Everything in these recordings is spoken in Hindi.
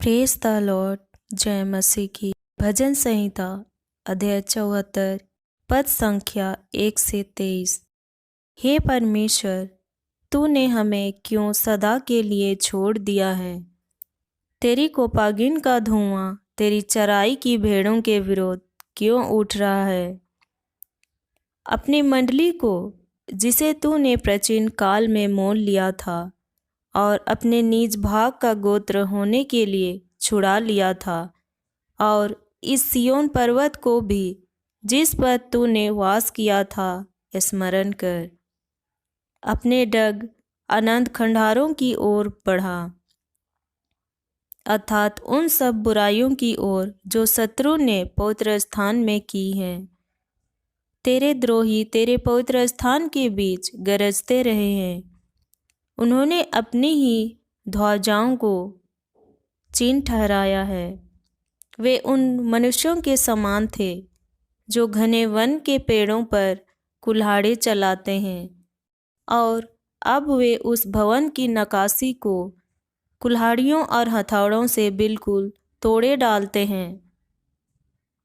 Praise the Lord. जय मसीह की। भजन संहिता अध्याय 74 पद संख्या 1 से 23। हे परमेश्वर, तूने हमें क्यों सदा के लिए छोड़ दिया है? तेरी कोपागिन का धुआं तेरी चराई की भेड़ों के विरोध क्यों उठ रहा है? अपनी मंडली को, जिसे तूने प्राचीन काल में मोल लिया था और अपने निज भाग का गोत्र होने के लिए छुड़ा लिया था, और इस सिय्योन पर्वत को भी, जिस पर तूने वास किया था, स्मरण कर। अपने डग अनंत खंडारों की ओर बढ़ा, अर्थात उन सब बुराइयों की ओर जो शत्रु ने पवित्र स्थान में की हैं। तेरे द्रोही तेरे पवित्र स्थान के बीच गरजते रहे हैं। उन्होंने अपनी ही ध्वजाओं को चिन्ह ठहराया है। वे उन मनुष्यों के समान थे जो घने वन के पेड़ों पर कुल्हाड़े चलाते हैं, और अब वे उस भवन की नक्काशी को कुल्हाड़ियों और हथौड़ों से बिल्कुल तोड़े डालते हैं।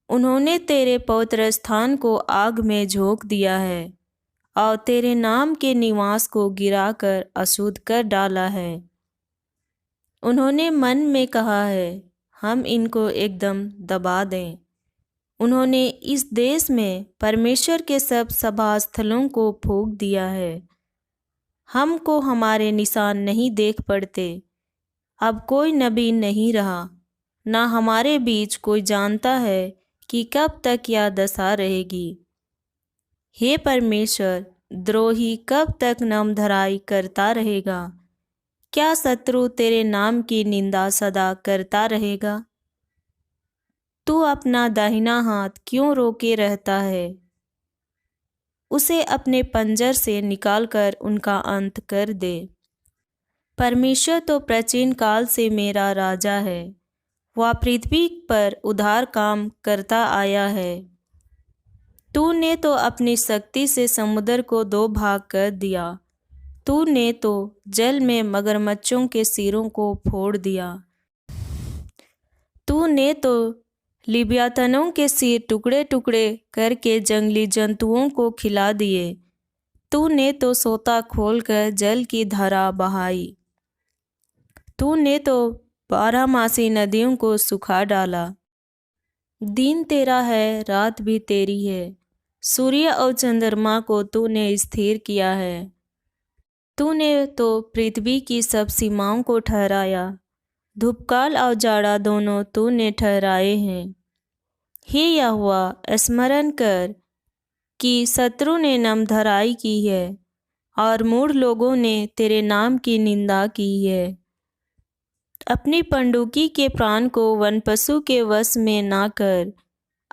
उन्होंने तेरे पवित्र स्थान को आग में झोंक दिया है और तेरे नाम के निवास को गिराकर अशुद्ध कर डाला है। उन्होंने मन में कहा है, हम इनको एकदम दबा दें। उन्होंने इस देश में परमेश्वर के सब सभा स्थलों को फूंक दिया है। हमको हमारे निशान नहीं देख पड़ते। अब कोई नबी नहीं रहा, ना हमारे बीच कोई जानता है कि कब तक यह दशा रहेगी। हे परमेश्वर, द्रोही कब तक नामधराई करता रहेगा? क्या शत्रु तेरे नाम की निंदा सदा करता रहेगा? तू अपना दाहिना हाथ क्यों रोके रहता है? उसे अपने पंजर से निकालकर उनका अंत कर दे। परमेश्वर तो प्राचीन काल से मेरा राजा है। वह पृथ्वी पर उद्धार काम करता आया है। तूने तो अपनी शक्ति से समुद्र को 2 भाग कर दिया। तूने तो जल में मगरमच्छों के सिरों को फोड़ दिया। तूने तो लिव्यातनों के सिर टुकड़े टुकड़े करके जंगली जंतुओं को खिला दिए। तूने तो सोता खोलकर जल की धारा बहाई। तूने तो 12मासी नदियों को सुखा डाला। दिन तेरा है, रात भी तेरी है। सूर्य और चंद्रमा को तूने स्थिर किया है। तूने तो पृथ्वी की सब सीमाओं को ठहराया। धूपकाल और जाड़ा दोनों तूने ठहराए हैं। हे यहोवा, स्मरण कर कि शत्रु ने नामधराई की है और मूढ़ लोगों ने तेरे नाम की निंदा की है। अपनी पंडुकी के प्राण को वन पशु के वश में ना कर।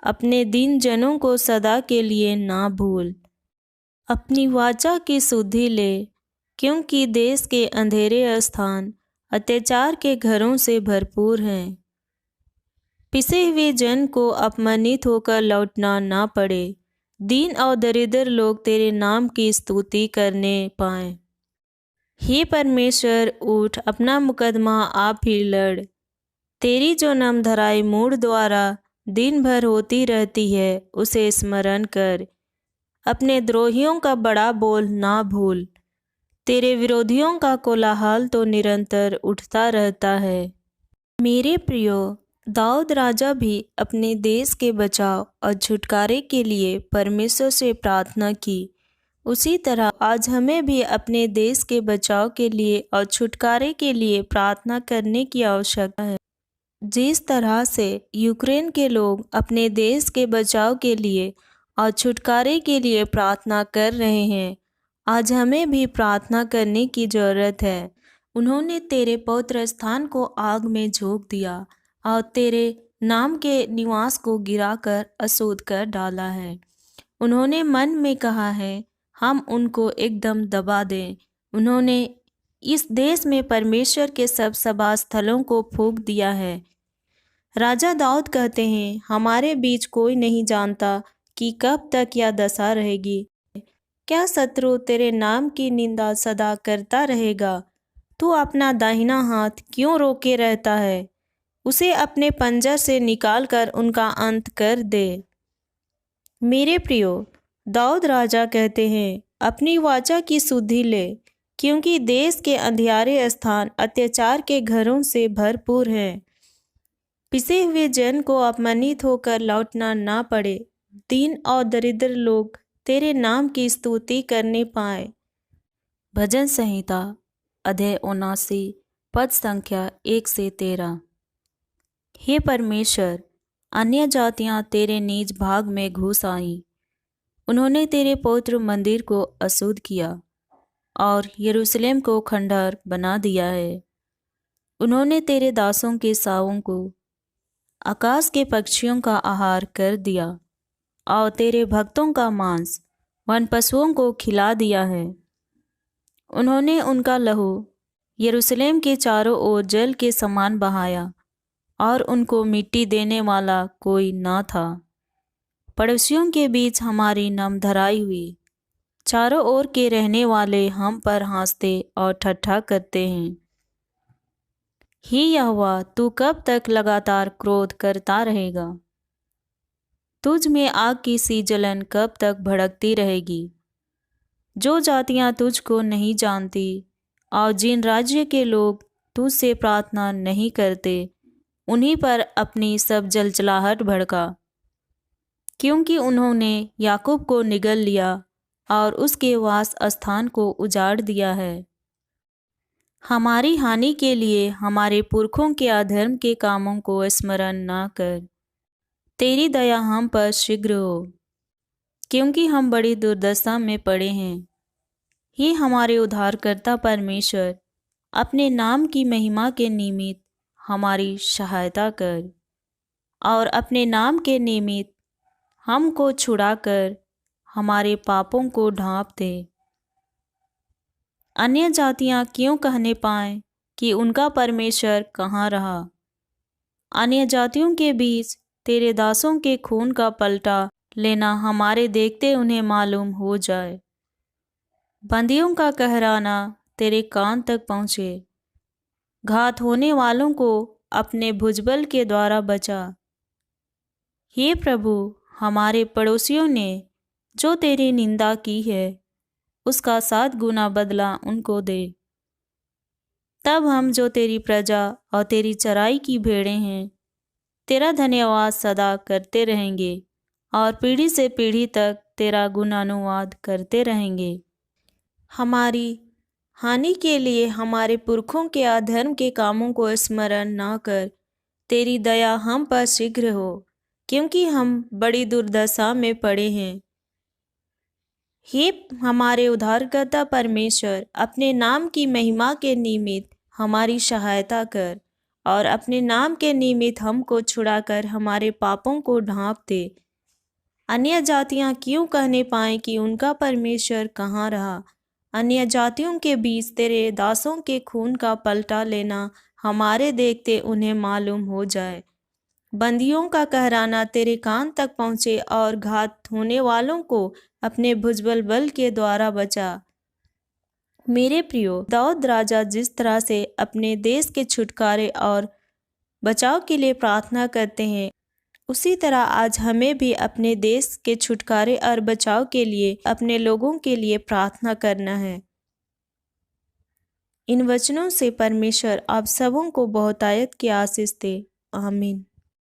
अपने दीन जनों को सदा के लिए ना भूल। अपनी वाचा की शुद्धि ले, क्योंकि देश के अंधेरे स्थान अत्याचार के घरों से भरपूर हैं। पिसे हुए जन को अपमानित होकर लौटना ना पड़े। दीन और दरिद्र लोग तेरे नाम की स्तुति करने पाएं। हे परमेश्वर, उठ, अपना मुकदमा आप ही लड़। तेरी जो नामधराई मूढ़ द्वारा दिन भर होती रहती है, उसे स्मरण कर। अपने द्रोहियों का बड़ा बोल ना भूल। तेरे विरोधियों का कोलाहल तो निरंतर उठता रहता है। मेरे प्रियो, दाऊद राजा भी अपने देश के बचाव और छुटकारे के लिए परमेश्वर से प्रार्थना की। उसी तरह आज हमें भी अपने देश के बचाव के लिए और छुटकारे के लिए प्रार्थना करने की आवश्यकता है। जिस तरह से यूक्रेन के लोग अपने देश के बचाव के लिए और छुटकारे के लिए प्रार्थना कर रहे हैं, आज हमें भी प्रार्थना करने की ज़रूरत है। उन्होंने तेरे पवित्र स्थान को आग में झोंक दिया और तेरे नाम के निवास को गिराकर अशुद्ध कर डाला है। उन्होंने मन में कहा है, हम उनको एकदम दबा दें। उन्होंने इस देश में परमेश्वर के सब सभा स्थलों को फूंक दिया है। राजा दाऊद कहते हैं, हमारे बीच कोई नहीं जानता कि कब तक यह दशा रहेगी। क्या शत्रु तेरे नाम की निंदा सदा करता रहेगा? तू अपना दाहिना हाथ क्यों रोके रहता है? उसे अपने पंजर से निकालकर उनका अंत कर दे। मेरे प्रियो, दाऊद राजा कहते हैं, अपनी वाचा की सुधि ले, क्योंकि देश के अंधियारे स्थान अत्याचार के घरों से भरपूर हैं। पिसे हुए जन को अपमानित होकर लौटना ना पड़े। दीन और दरिद्र लोग तेरे नाम की स्तुति करने पाए। भजन संहिता अध्याय 79 पद संख्या 1 से 13। हे परमेश्वर, अन्य जातियां तेरे निज भाग में घुस आईं। उन्होंने तेरे पवित्र मंदिर को अशुद्ध किया और यरूशलेम को खंडहर बना दिया है। उन्होंने तेरे दासों के सावों को आकाश के पक्षियों का आहार कर दिया और तेरे भक्तों का मांस वन पशुओं को खिला दिया है। उन्होंने उनका लहू यरूशलेम के चारों ओर जल के समान बहाया और उनको मिट्टी देने वाला कोई न था। पड़ोसियों के बीच हमारी नामधराई हुई। चारों ओर के रहने वाले हम पर हंसते और ठट्ठा करते हैं। हे यहोवा, तू कब तक लगातार क्रोध करता रहेगा? तुझ में आग की सी जलन कब तक भड़कती रहेगी? जो जातियां तुझको नहीं जानती और जिन राज्य के लोग तुझसे प्रार्थना नहीं करते, उन्हीं पर अपनी सब जलजलाहट भड़का, क्योंकि उन्होंने याकूब को निगल लिया और उसके वास स्थान को उजाड़ दिया है। हमारी हानि के लिए हमारे पुरखों के अधर्म के कामों को स्मरण न कर। तेरी दया हम पर शीघ्र हो, क्योंकि हम बड़ी दुर्दशा में पड़े हैं। हे हमारे उद्धारकर्ता परमेश्वर, अपने नाम की महिमा के निमित्त हमारी सहायता कर और अपने नाम के निमित्त हमको छुड़ाकर हमारे पापों को ढांप दे। अन्य जातियां क्यों कहने पाएं कि उनका परमेश्वर कहाँ रहा? अन्य जातियों के बीच तेरे दासों के खून का पलटा लेना हमारे देखते उन्हें मालूम हो जाए। बंदियों का कहराना तेरे कान तक पहुँचे। घात होने वालों को अपने भुजबल के द्वारा बचा। हे प्रभु, हमारे पड़ोसियों ने जो तेरी निंदा की है, उसका 7 गुना बदला उनको दे। तब हम जो तेरी प्रजा और तेरी चराई की भेड़ें हैं, तेरा धन्यवाद सदा करते रहेंगे और पीढ़ी से पीढ़ी तक तेरा गुणानुवाद करते रहेंगे। हमारी हानि के लिए हमारे पुरखों के अधर्म के कामों को स्मरण न कर। तेरी दया हम पर शीघ्र हो, क्योंकि हम बड़ी दुर्दशा में पड़े हैं। हे हमारे उद्धारकर्ता परमेश्वर, अपने नाम की महिमा के निमित्त हमारी सहायता कर और अपने नाम के निमित्त हमको छुड़ाकर हमारे पापों को ढांप दे। अन्य जातियां क्यों कहने पाएं कि उनका परमेश्वर कहाँ रहा? अन्य जातियों के बीच तेरे दासों के खून का पलटा लेना हमारे देखते उन्हें मालूम हो जाए। बंदियों का कहराना तेरे कान तक पहुँचे और घात होने वालों को अपने भुजबल बल के द्वारा बचा। मेरे प्रियो, दाऊद राजा जिस तरह से अपने देश के छुटकारे और बचाव के लिए प्रार्थना करते हैं, उसी तरह आज हमें भी अपने देश के छुटकारे और बचाव के लिए अपने लोगों के लिए प्रार्थना करना है। इन वचनों से परमेश्वर आप सबों को बहुतायत की आशीष दे। आमीन।